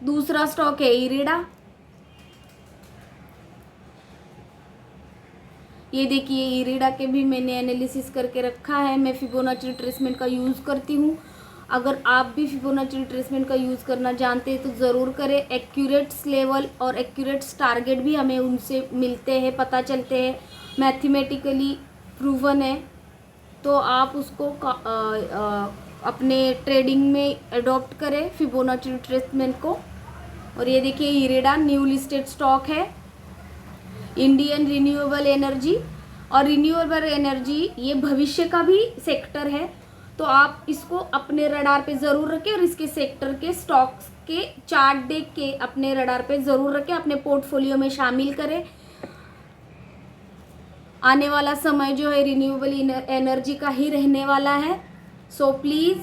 दूसरा स्टॉक है इरिडा। ये देखिए इरिडा के भी मैंने एनालिसिस करके रखा है। मैं फिबोनाची रिट्रेसमेंट का यूज़ करती हूँ। अगर आप भी फिबोनाची रिट्रेसमेंट का यूज़ करना जानते हैं तो ज़रूर करें। एक्यूरेट्स लेवल और एक्यूरेट्स टारगेट भी हमें उनसे मिलते हैं, पता चलते हैं, मैथमेटिकली प्रूवन है। तो आप उसको अपने ट्रेडिंग में अडॉप्ट करें फिबोनाची रिट्रेसमेंट को। और ये देखिए इरिडा न्यू लिस्टेड स्टॉक है, इंडियन रिन्यूएबल एनर्जी। और रिन्यूएबल एनर्जी ये भविष्य का भी सेक्टर है, तो आप इसको अपने रडार पे ज़रूर रखें और इसके सेक्टर के स्टॉक्स के चार्ट देख के अपने रडार पे ज़रूर रखें, अपने पोर्टफोलियो में शामिल करें। आने वाला समय जो है रिन्यूएबल एनर्जी का ही रहने वाला है। सो प्लीज़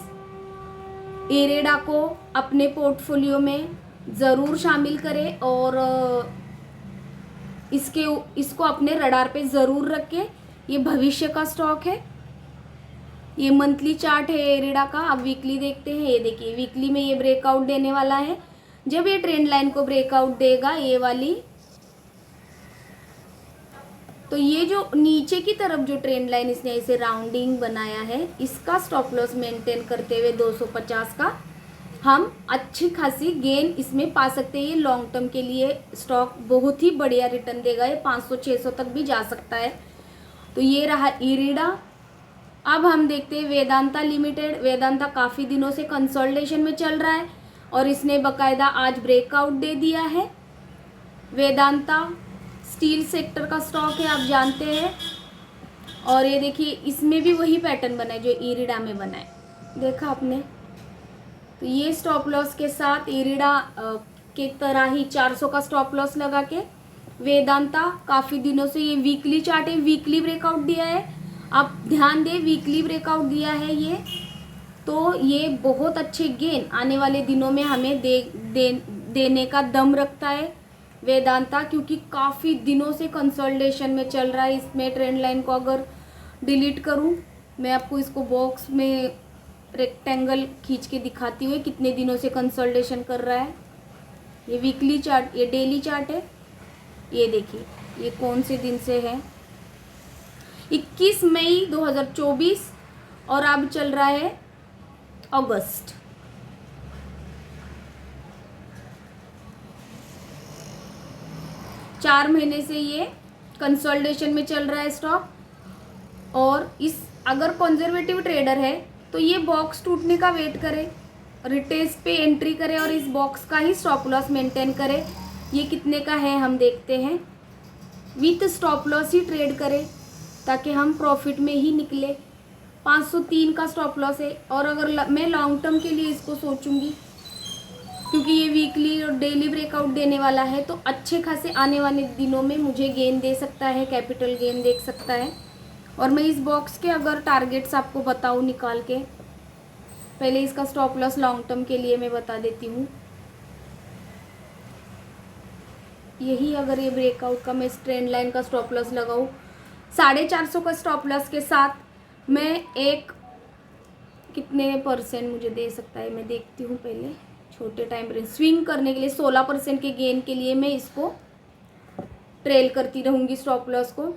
इरिडा को अपने पोर्टफोलियो में ज़रूर शामिल करें और इसको अपने रडार पे ज़रूर रखें। ये भविष्य का स्टॉक है। ये मंथली चार्ट है इरिडा का। अब वीकली देखते हैं। ये देखिए वीकली में ये ब्रेकआउट देने वाला है। जब ये ट्रेंड लाइन को ब्रेकआउट देगा ये वाली, तो ये जो नीचे की तरफ जो ट्रेंड लाइन इसने ऐसे राउंडिंग बनाया है, इसका स्टॉप लॉस मेंटेन करते हुए 250 का हम अच्छी खासी गेन इसमें पा सकते हैं। ये लॉन्ग टर्म के लिए स्टॉक बहुत ही बढ़िया रिटर्न देगा। ये 500-600 तक भी जा सकता है। तो ये रहा इरिडा। अब हम देखते हैं वेदांता लिमिटेड। वेदांता काफ़ी दिनों से कंसोलिडेशन में चल रहा है और इसने बकायदा आज ब्रेकआउट दे दिया है। वेदांता स्टील सेक्टर का स्टॉक है, आप जानते हैं। और ये देखिए इसमें भी वही पैटर्न बना है जो इरिडा में बना है, देखा आपने। तो ये स्टॉप लॉस के साथ इरिडा के तरह ही 400 का स्टॉप लॉस लगा के वेदांता काफ़ी दिनों से ये वीकली चार्ट है, वीकली ब्रेकआउट दिया है। आप ध्यान दें, वीकली ब्रेकआउट दिया है ये, तो ये बहुत अच्छे गेन आने वाले दिनों में हमें देने का दम रखता है वेदांता, क्योंकि काफ़ी दिनों से कंसोलिडेशन में चल रहा है। इसमें ट्रेंड लाइन को अगर डिलीट करूं, मैं आपको इसको बॉक्स में रेक्टेंगल खींच के दिखाती हुई कितने दिनों से कंसोलिडेशन कर रहा है। ये वीकली चार्ट, ये डेली चार्ट है। ये देखिए ये कौन से दिन से है, 21 मई 2024 और अब चल रहा है अगस्त। चार महीने से ये कंसोलिडेशन में चल रहा है स्टॉक। और इस अगर कंजर्वेटिव ट्रेडर है तो ये बॉक्स टूटने का वेट करे, रिटेस्ट पे एंट्री करे और इस बॉक्स का ही स्टॉप लॉस मेंटेन करे। ये कितने का है हम देखते हैं। With stop loss he trade करें ताकि हम प्रॉफिट में ही निकले। 503 का स्टॉप लॉस है। और अगर मैं लॉन्ग टर्म के लिए इसको सोचूंगी, क्योंकि ये वीकली और डेली ब्रेकआउट देने वाला है, तो अच्छे खासे आने वाले दिनों में मुझे गेन दे सकता है, कैपिटल गेन देख सकता है। और मैं इस बॉक्स के अगर टारगेट्स आपको बताऊँ निकाल के, पहले इसका स्टॉप लॉस लॉन्ग टर्म के लिए मैं बता देती हूँ। यही अगर ये ब्रेकआउट का मैं इस ट्रेंड लाइन का स्टॉप लॉस लगाऊँ 450 का स्टॉप लॉस के साथ, मैं एक कितने परसेंट मुझे दे सकता है मैं देखती हूँ पहले। छोटे टाइम फ्रेम स्विंग करने के लिए 16% के गेन के लिए मैं इसको ट्रेल करती रहूँगी स्टॉप लॉस को।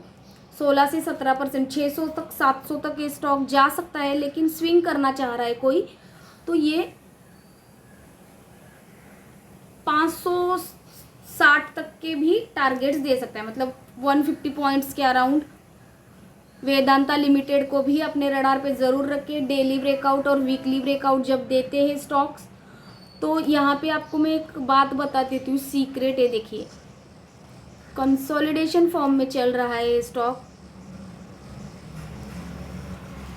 16 से 17%, 600 तक 700 तक ये स्टॉक जा सकता है, लेकिन स्विंग करना चाह रहा है कोई तो ये 560 तक के भी टारगेट्स दे सकता है, मतलब 150 पॉइंट्स के अराउंड। वेदांता लिमिटेड को भी अपने रडार पे ज़रूर रखें। डेली ब्रेकआउट और वीकली ब्रेकआउट जब देते हैं स्टॉक्स, तो यहाँ पे आपको मैं एक बात बता देती हूँ, सीक्रेट है। देखिए कंसोलिडेशन फॉर्म में चल रहा है ये स्टॉक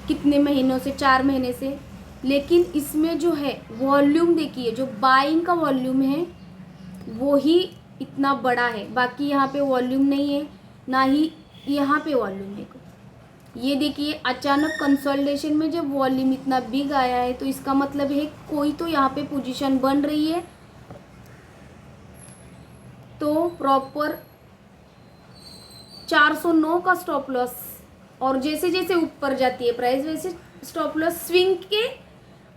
कितने महीनों से, 4 महीने से, लेकिन इसमें जो है वॉल्यूम देखिए, जो बाइंग का वॉल्यूम है वो ही इतना बड़ा है। बाकी यहाँ पे वॉल्यूम नहीं है, ना ही यहाँ पे वॉल्यूम है। ये देखिए अचानक कंसोलिडेशन में जब वॉल्यूम इतना बिग आया है, तो इसका मतलब है कोई तो यहाँ पे पोजीशन बन रही है। तो प्रॉपर 409 का स्टॉप लॉस, और जैसे जैसे ऊपर जाती है प्राइस वैसे स्टॉप लॉस स्विंग के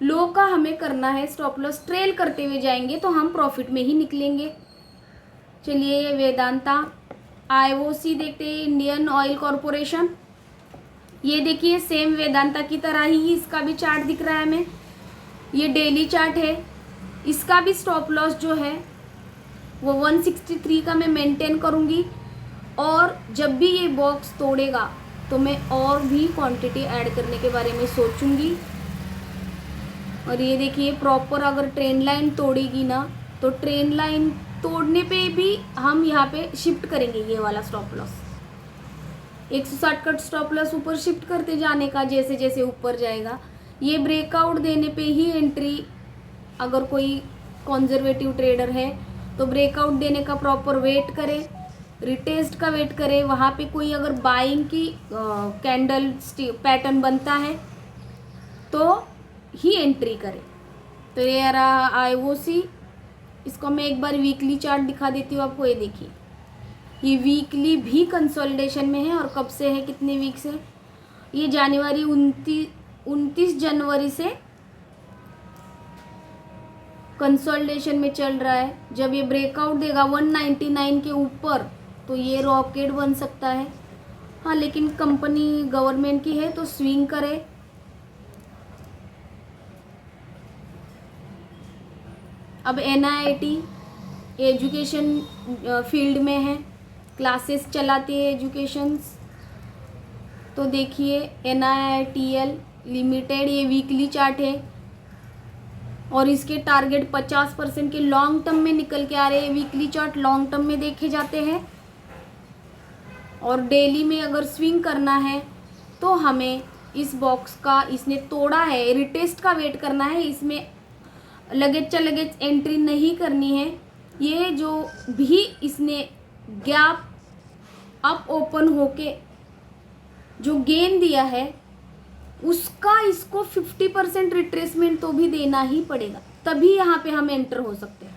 लो का हमें करना है स्टॉप लॉस, ट्रेल करते हुए जाएंगे तो हम प्रॉफिट में ही निकलेंगे। चलिए वेदांता, IOC देखते हैं, इंडियन ऑयल कॉरपोरेशन। ये देखिए सेम वेदांता की तरह ही इसका भी चार्ट दिख रहा है हमें, ये डेली चार्ट है। इसका भी स्टॉप लॉस जो है वो 163 का मैं मेंटेन करूँगी, और जब भी ये बॉक्स तोड़ेगा तो मैं और भी क्वांटिटी ऐड करने के बारे में सोचूंगी। और ये देखिए प्रॉपर अगर ट्रेंड लाइन तोड़ेगी ना, तो ट्रेंड लाइन तोड़ने पे भी हम यहाँ पे शिफ्ट करेंगे ये वाला स्टॉप लॉस। 160 का स्टॉप लॉस ऊपर शिफ्ट करते जाने का, जैसे जैसे ऊपर जाएगा। ये ब्रेकआउट देने पे ही एंट्री, अगर कोई कंजर्वेटिव ट्रेडर है तो ब्रेकआउट देने का प्रॉपर वेट करे, रिटेस्ट का वेट करे। वहाँ पे कोई अगर बाइंग की कैंडल पैटर्न बनता है तो ही एंट्री करे। तो ये रहा IOC। इसको मैं एक बार वीकली चार्ट दिखा देती हूँ आपको। ये देखिए ये वीकली भी कंसोलिडेशन में है, और कब से है, कितने वीक से, ये जनवरी 29 जनवरी से कंसोलिडेशन में चल रहा है। जब ये ब्रेकआउट देगा 199 के ऊपर तो ये रॉकेट बन सकता है। हाँ, लेकिन कंपनी गवर्नमेंट की है तो स्विंग करे। अब NIT एजुकेशन फील्ड में है, क्लासेस चलाती है एजुकेशंस। तो देखिए NITL लिमिटेड, ये वीकली चार्ट है और इसके टारगेट 50% के लॉन्ग टर्म में निकल के आ रहे हैं। वीकली चार्ट लॉन्ग टर्म में देखे जाते हैं, और डेली में अगर स्विंग करना है तो हमें इस बॉक्स का, इसने तोड़ा है, रिटेस्ट का वेट करना है। इसमें लगेच लगेच एंट्री नहीं करनी है। ये जो भी इसने गैप अप ओपन होके जो गेन दिया है उसका इसको 50% रिट्रेसमेंट तो भी देना ही पड़ेगा, तभी यहाँ पे हम एंटर हो सकते हैं।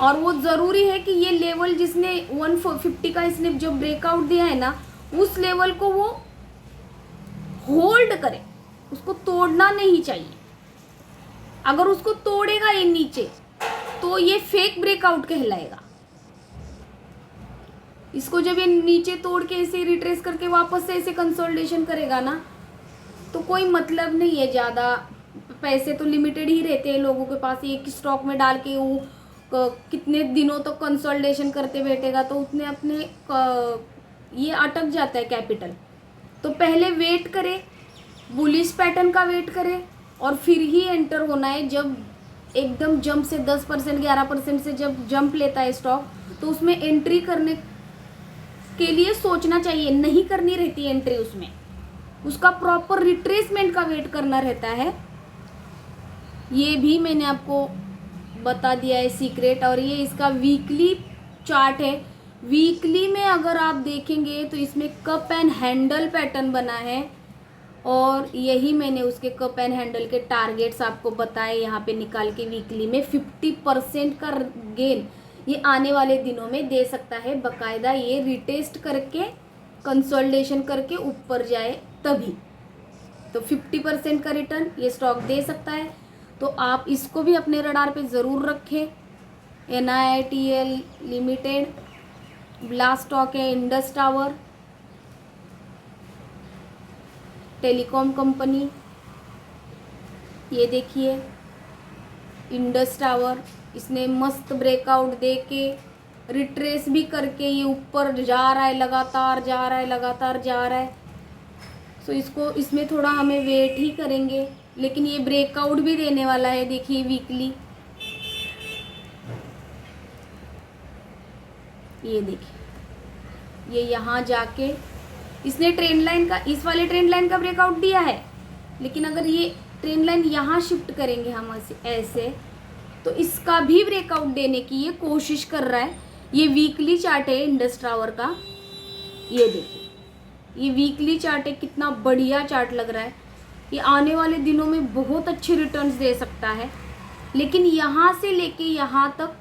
और वो ज़रूरी है कि ये लेवल जिसने 150 का इसने जो ब्रेकआउट दिया है ना, उस लेवल को वो होल्ड करे, उसको तोड़ना नहीं चाहिए। अगर उसको तोड़ेगा ये नीचे तो ये फेक ब्रेकआउट कहलाएगा। इसको जब ये नीचे तोड़ के ऐसे रिट्रेस करके वापस से ऐसे कंसोलिडेशन करेगा ना, तो कोई मतलब नहीं है। ज़्यादा पैसे तो लिमिटेड ही रहते हैं लोगों के पास। एक स्टॉक में डाल के वो कितने दिनों तक कंसोलिडेशन करते बैठेगा, तो उतने अपने ये अटक जाता है कैपिटल। तो पहले वेट करे, बुलिश पैटर्न का वेट करे, और फिर ही एंटर होना है। जब एकदम जंप से 10% 11% से जब जंप लेता है स्टॉक, तो उसमें एंट्री करने के लिए सोचना चाहिए, नहीं करनी रहती एंट्री उसमें। उसका प्रॉपर रिट्रेसमेंट का वेट करना रहता है। ये भी मैंने आपको बता दिया है सीक्रेट। और ये इसका वीकली चार्ट है। वीकली में अगर आप देखेंगे तो इसमें कप एंड हैंडल पैटर्न बना है, और यही मैंने उसके कप एंड हैंडल के टारगेट्स आपको बताए यहाँ पे निकाल के। वीकली में 50% का गेन ये आने वाले दिनों में दे सकता है, बकायदा ये रिटेस्ट करके कंसोलिडेशन करके ऊपर जाए तभी। तो 50% का रिटर्न ये स्टॉक दे सकता है, तो आप इसको भी अपने रडार पे ज़रूर रखें। NITL लिमिटेड, ब्लास्ट स्टॉक है, इंडस टावर टेलीकॉम कंपनी। ये देखिए इंडस टावर, इसने मस्त ब्रेकआउट दे के रिट्रेस भी करके ये ऊपर जा रहा है, लगातार जा रहा है, लगातार जा रहा है। सो इसको, इसमें थोड़ा हमें वेट ही करेंगे, लेकिन ये ब्रेकआउट भी देने वाला है। देखिए वीकली, ये देखिए ये यहाँ जाके इसने ट्रेंड लाइन का, इस वाले ट्रेंड लाइन का ब्रेकआउट दिया है, लेकिन अगर ये ट्रेंड लाइन यहाँ शिफ्ट करेंगे हम ऐसे, तो इसका भी ब्रेकआउट देने की ये कोशिश कर रहा है। ये वीकली चार्ट है इंडस टावर का। ये देखिए ये वीकली चार्ट है, कितना बढ़िया चार्ट लग रहा है। ये आने वाले दिनों में बहुत अच्छे रिटर्न्स दे सकता है। लेकिन यहाँ से लेके यहाँ तक,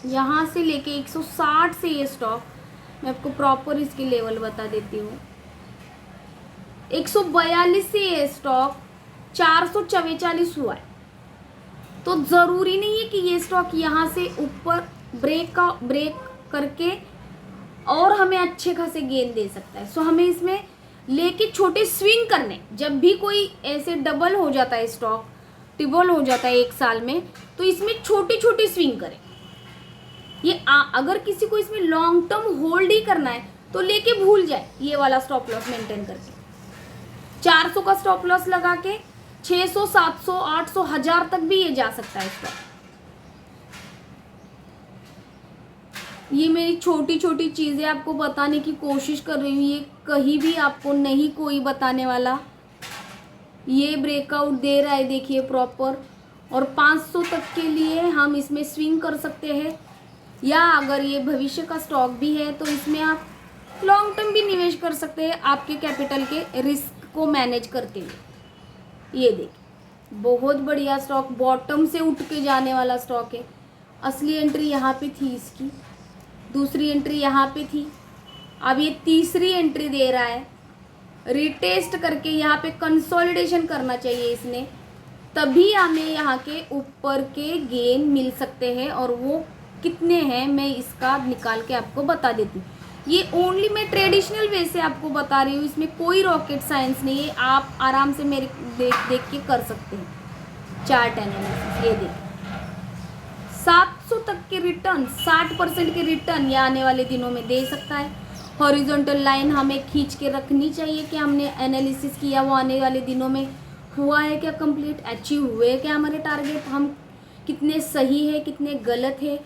यहाँ से लेके 160 से ये स्टॉक, मैं आपको प्रॉपर इसके लेवल बता देती हूँ। 142 से ये स्टॉक 444 हुआ है। तो ज़रूरी नहीं है कि ये स्टॉक यहाँ से ऊपर ब्रेक करके और हमें अच्छे खासे गेन दे सकता है। सो हमें इसमें लेके छोटे स्विंग करने, जब भी कोई ऐसे डबल हो जाता है स्टॉक, ट्रिपल हो जाता है एक साल में, तो इसमें छोटी छोटी स्विंग करें। ये अगर किसी को इसमें लॉन्ग टर्म होल्ड ही करना है तो लेके भूल जाए ये वाला स्टॉप लॉस मेंटेन करके। 400 का स्टॉप लॉस लगा के 600, 700, 800, 1000 तक भी ये जा सकता है स्टॉक। ये मेरी छोटी छोटी चीज़ें आपको बताने की कोशिश कर रही हूँ, ये कहीं भी आपको नहीं कोई बताने वाला। ये ब्रेकआउट दे रहा है देखिए प्रॉपर, और 500 तक के लिए हम इसमें स्विंग कर सकते हैं, या अगर ये भविष्य का स्टॉक भी है तो इसमें आप लॉन्ग टर्म भी निवेश कर सकते हैं आपके कैपिटल के रिस्क को मैनेज करते हुए। ये देखिए बहुत बढ़िया स्टॉक, बॉटम से उठ के जाने वाला स्टॉक है। असली एंट्री यहाँ पे थी इसकी, दूसरी एंट्री यहाँ पे थी, अब ये तीसरी एंट्री दे रहा है। रिटेस्ट करके यहाँ पे कंसोलिडेशन करना चाहिए इसने, तभी हमें यहाँ के ऊपर के गेन मिल सकते हैं। और वो कितने हैं मैं इसका निकाल के आपको बता देती हूँ। ये ओनली मैं ट्रेडिशनल वे से आपको बता रही हूँ, इसमें कोई रॉकेट साइंस नहीं है, आप आराम से मेरे देख के कर सकते हैं चार्ट एनालिसिस। ये देखिए 700 तक के रिटर्न, 60% के रिटर्न ये आने वाले दिनों में दे सकता है। हॉरिजॉन्टल लाइन हमें खींच के रखनी चाहिए कि हमने एनालिसिस किया वो आने वाले दिनों में हुआ है क्या, कंप्लीट अचीव हुए क्या हमारे टारगेट, हम कितने सही है कितने गलत है,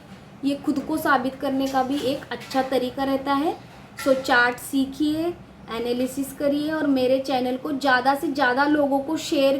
ये खुद को साबित करने का भी एक अच्छा तरीका रहता है। सो चार्ट सीखिए, एनालिसिस करिए और मेरे चैनल को ज़्यादा से ज़्यादा लोगों को शेयर